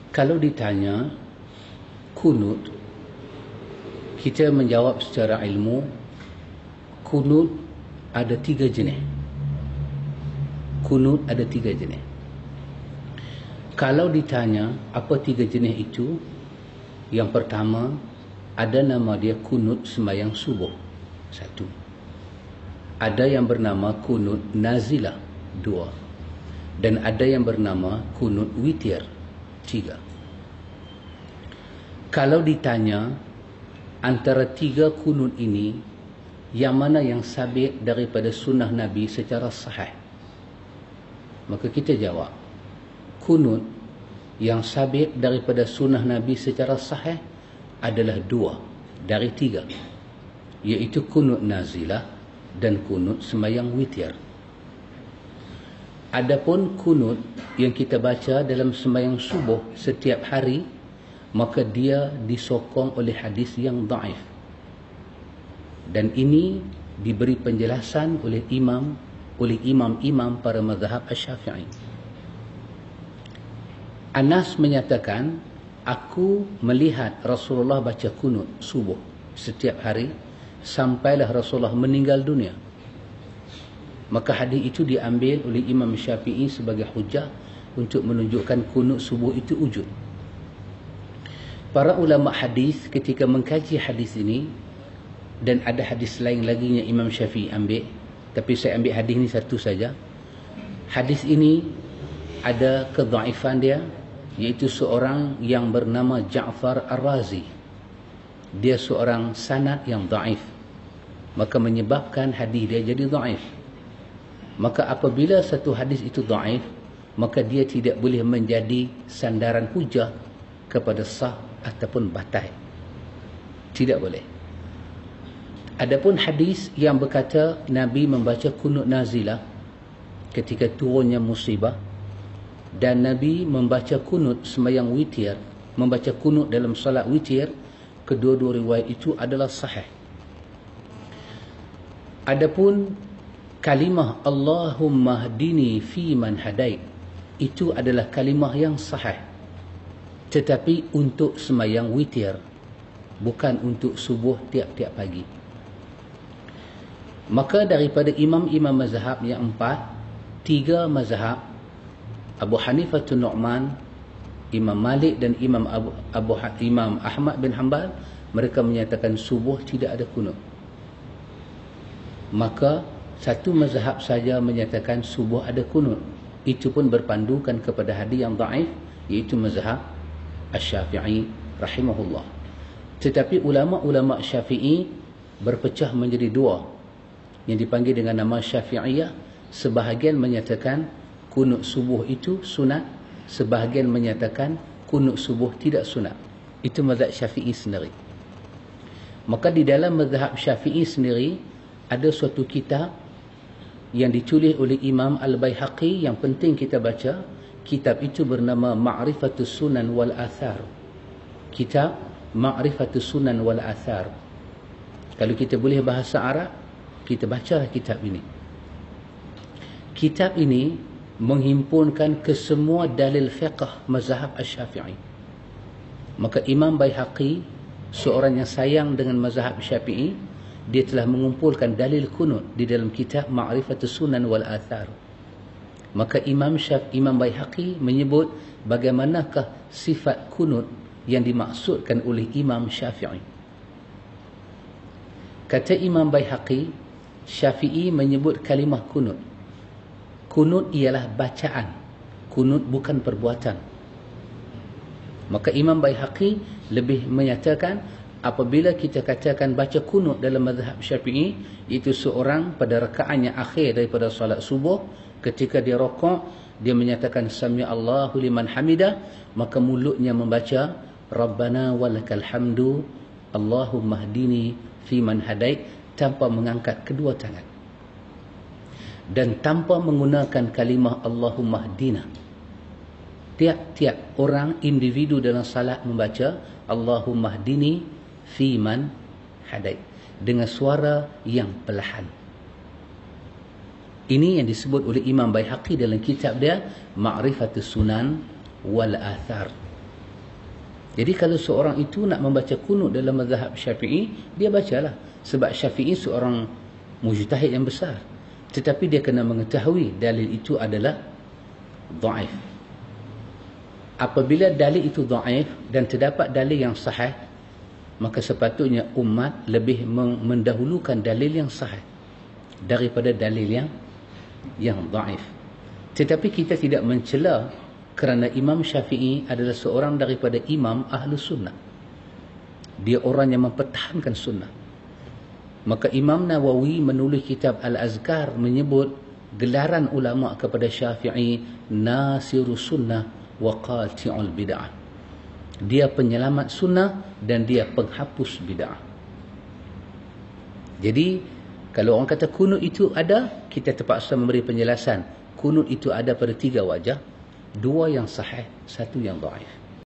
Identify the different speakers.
Speaker 1: Kalau ditanya kunut, kita menjawab secara ilmu, kunut ada 3 jenis. Kunut ada 3 jenis. Kalau ditanya apa 3 jenis itu, yang pertama ada nama dia kunut sembahyang subuh, 1. Ada yang bernama kunut nazilah, 2. Dan ada yang bernama kunut witir, 3. Kalau ditanya antara 3 kunut ini, yang mana yang sabit daripada sunnah Nabi secara sahih, maka kita jawab kunut yang sabit daripada sunnah Nabi secara sahih adalah 2 dari 3, iaitu kunut nazilah dan kunut sembahyang witir. Adapun kunut yang kita baca dalam sembahyang subuh setiap hari, maka dia disokong oleh hadis yang dhaif. Dan ini diberi penjelasan oleh imam-imam para mazhab Asy-Syafi'i. Anas menyatakan, aku melihat Rasulullah baca kunut subuh setiap hari sampailah Rasulullah meninggal dunia. Maka hadis itu diambil oleh Imam Syafi'i sebagai hujah untuk menunjukkan kunut subuh itu wujud. Para ulama hadis ketika mengkaji hadis ini, dan ada hadis lain lagi yang Imam Syafi'i ambil, tapi saya ambil hadis ini satu saja. Hadis ini ada kedhaifan dia, iaitu seorang yang bernama Ja'far Ar-Razi. Dia seorang sanad yang dhaif, maka menyebabkan hadis dia jadi dhaif. Maka apabila satu hadis itu dhaif, maka dia tidak boleh menjadi sandaran hujah kepada sah ataupun batal. Tidak boleh. Adapun hadis yang berkata Nabi membaca kunut nazilah ketika turunnya musibah, dan Nabi membaca kunut sembahyang witir, membaca kunut dalam salat witir, kedua-dua riwayat itu adalah sahih. Adapun kalimah Allahumma hdini fi man hadait, itu adalah kalimah yang sahih, tetapi untuk sembahyang witir, bukan untuk subuh tiap-tiap pagi. Maka daripada imam-imam mazhab yang 4, 3 mazhab, Abu Hanifah Nu'man, Imam Malik dan Imam Ahmad bin Hanbal, mereka menyatakan subuh tidak ada kunut. Maka satu mazhab saja menyatakan subuh ada kunut. Itu pun berpandukan kepada hadis yang dhaif, iaitu mazhab Asy-Syafi'i rahimahullah. Tetapi ulama-ulama Syafi'i berpecah menjadi 2 yang dipanggil dengan nama Syafi'iyah. Sebahagian menyatakan kunut subuh itu sunat, sebahagian menyatakan kunut subuh tidak sunat. Itu mazhab Syafi'i sendiri. Maka di dalam mazhab Syafi'i sendiri ada suatu kitab yang ditulis oleh Imam Al-Baihaqi yang penting kita baca. Kitab itu bernama Ma'rifatus Sunan wal Athar. Kitab Ma'rifatus Sunan wal Athar. Kalau kita boleh bahasa Arab, kita baca kitab ini. Kitab ini menghimpunkan kesemua dalil fiqh mazhab Asy-Syafi'i. Maka Imam Baihaqi, seorang yang sayang dengan mazhab Syafi'i, dia telah mengumpulkan dalil kunut di dalam kitab Ma'rifatus Sunan wal Athar. Maka Imam Baihaqi menyebut bagaimanakah sifat kunut yang dimaksudkan oleh Imam Syafi'i. Kata Imam Baihaqi, Syafi'i menyebut kalimah kunut. Kunut ialah bacaan, kunut bukan perbuatan. Maka Imam Baihaqi lebih menyatakan, apabila kita katakan baca kunut dalam mazhab Syafi'i, itu seorang pada rakaat yang akhir daripada solat subuh, ketika dia rukuk, dia menyatakan sami Allahu liman hamidah, maka mulutnya membaca Rabbana walakal hamdu Allahumma hdini fi man hadait, tanpa mengangkat kedua tangan dan tanpa menggunakan kalimah Allahumma hdina. Tiap-tiap orang individu dalam salat membaca Allahumma hdini fi man hadait dengan suara yang perlahan. Ini yang disebut oleh Imam Baihaqi dalam kitab dia Ma'rifatus Sunan wal Athar. Jadi kalau seorang itu nak membaca kunut dalam mazhab Syafi'i, dia bacalah. Sebab Syafi'i seorang mujtahid yang besar. Tetapi dia kena mengetahui dalil itu adalah dhaif. Apabila dalil itu dhaif dan terdapat dalil yang sahih, maka sepatutnya umat lebih mendahulukan dalil yang sahih daripada dalil yang dhaif. Tetapi kita tidak mencela kerana Imam Syafi'i adalah seorang daripada imam ahlu sunnah. Dia orang yang mempertahankan sunnah. Maka Imam Nawawi menulis kitab Al-Azkar menyebut gelaran ulama kepada Syafi'i Nasirus Sunnah wa Qati'ul Bid'ah. Dia penyelamat sunnah dan dia penghapus bid'ah. Jadi kalau orang kata kunut itu ada, kita terpaksa memberi penjelasan. Kunut itu ada pada 3 wajah, 2 yang sahih, 1 yang dhaif.